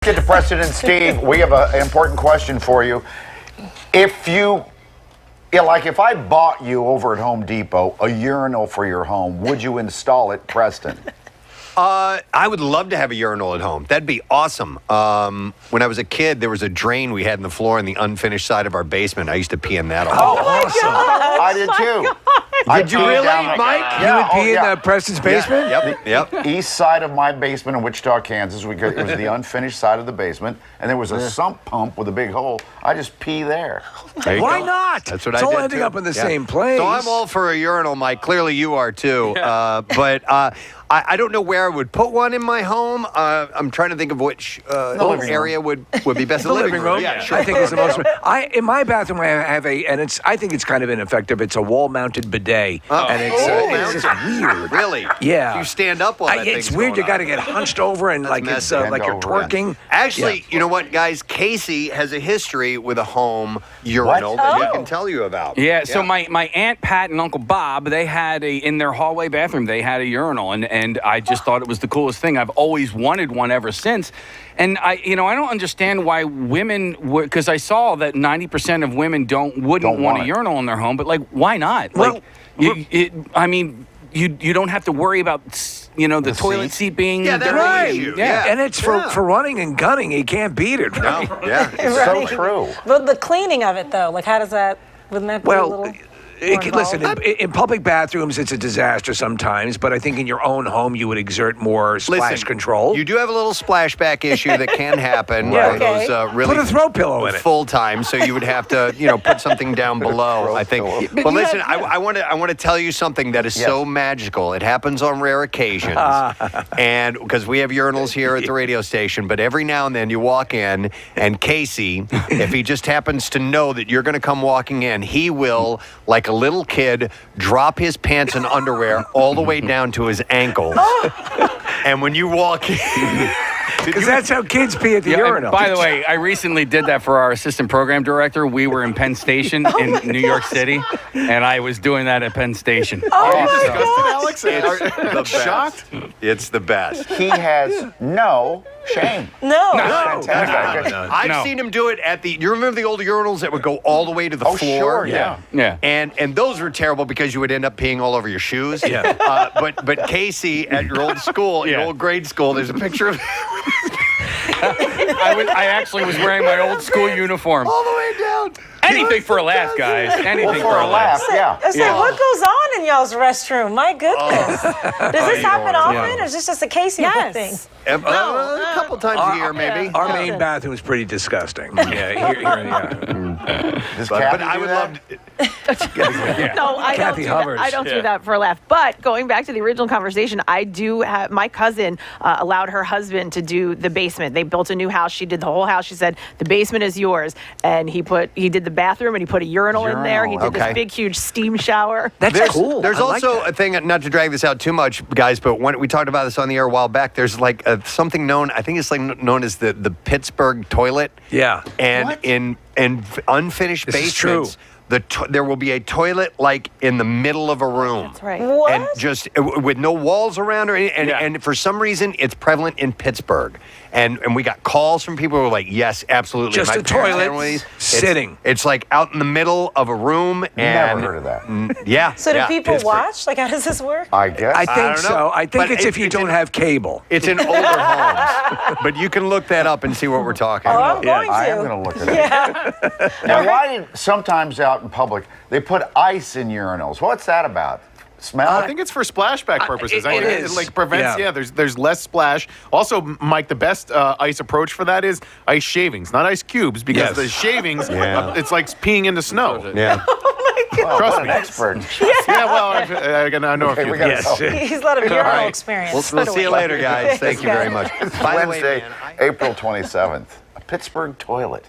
Get to Preston and Steve. We have an important question for you. If I bought you over at Home Depot a urinal for your home, would you install it, Preston? I would love to have a urinal at home. That'd be awesome. When I was a kid, there was a drain we had in the floor in the unfinished side of our basement. I used to pee in that all the time. Awesome. I did too. Did you really, Mike? You would pee in Preston's basement? Yep. East side of my basement in Wichita, Kansas. It was the unfinished side of the basement, and there was a sump pump with a big hole. I just pee there. Why not? That's what it's I did all ending too. up in the same place. So I'm all for a urinal, Mike. Clearly you are too. But I don't know where I would put one in my home. I'm trying to think of which area would be best. The living room. Yeah, sure. I think it's the most. In my bathroom, I have I think it's kind of ineffective. It's a wall-mounted bidet, and it's just weird. Really? Yeah. You stand up while that It's thing's weird. going You got to on. get hunched over and like it's like you're twerking. Actually, you know what, guys? Casey has a history with a home urinal that he can tell you about. Yeah, so my Aunt Pat and Uncle Bob, they had in their hallway bathroom, they had a urinal, and I just thought it was the coolest thing. I've always wanted one ever since. And I don't understand why women would, because I saw that 90% of women wouldn't want a urinal in their home, but like, why not? Well, you don't have to worry about the toilet seat being that's dirty. right. Yeah. And it's for running and gunning. You can't beat it. Right? No, yeah. It's so true. But the cleaning of it, though, like how does that? Wouldn't that be a little? Listen, in public bathrooms, it's a disaster sometimes, but I think in your own home, you would exert more splash control. You do have a little splashback issue that can happen. Yeah. Those really put a throw pillow in it. Full time, so you would have to, put something down below. I think. But listen, I want to tell you something that is so magical. It happens on rare occasions, and because we have urinals here at the radio station, but every now and then you walk in, and Casey, if he just happens to know that you're going to come walking in, he will, like a little kid, drop his pants and underwear all the way down to his ankles. And when you walk in... Because that's how kids pee at the urinal. By the way, I recently did that for our assistant program director. We were in Penn Station in New York City, and I was doing that at Penn Station. Alex? It's Shocked? It's the best. He has no shame. No. I've seen him do it at the... You remember the old urinals that would go all the way to the floor? Sure, yeah. And those were terrible because you would end up peeing all over your shoes. Yeah. But Casey, at your old school, your old grade school, there's a picture of I actually was wearing my old school uniform. all the way down. Anything for a laugh, guys. Anything for a laugh. Yeah. I said, what goes on in y'all's restroom? My goodness. Does this happen often, or is this just a Casey thing? A couple times a year, maybe. Our main bathroom is pretty disgusting. But I would love to... No, I don't Kathy do Hovers. that. I don't do that for a laugh. But going back to the original conversation, I do have my cousin allowed her husband to do the basement. They built a new house. She did the whole house. She said the basement is yours, and he did the bathroom and he put a urinal in there. He did this big, huge steam shower. That's cool. There's also a thing, not to drag this out too much, guys, but when we talked about this on the air a while back, there's like something known, I think it's like known as the Pittsburgh toilet. Yeah. And in unfinished basements, there will be a toilet like in the middle of a room. That's right. What? And just with no walls around or anything. And for some reason, it's prevalent in Pittsburgh. And we got calls from people who were like, yes, absolutely. Just My a parents had toilet one of these. sitting. It's like out in the middle of a room. Never heard of that. Yeah. So do people Pittsburgh. watch? Like, how does this work? I guess. I think don't know. so. I think But it's if you don't have cable. It's in older homes. But you can look that up and see what we're talking about. I'm going to. I am going to look at it. Now, why did sometimes out in public they put ice in urinals? What's that about? Smell? I think it's for splashback purposes. it is. It like prevents. Yeah. There's less splash. Also, Mike, the best ice approach for that is ice shavings, not ice cubes, because the shavings, it's like peeing into snow. Yeah. Trust an me. expert. Yeah, well, I know a few. We gotta Yes. go. He's a lot of urinal experience. We'll see you later, guys. Thank you very much. By the way, Wednesday, man, April 27th. A Pittsburgh toilet.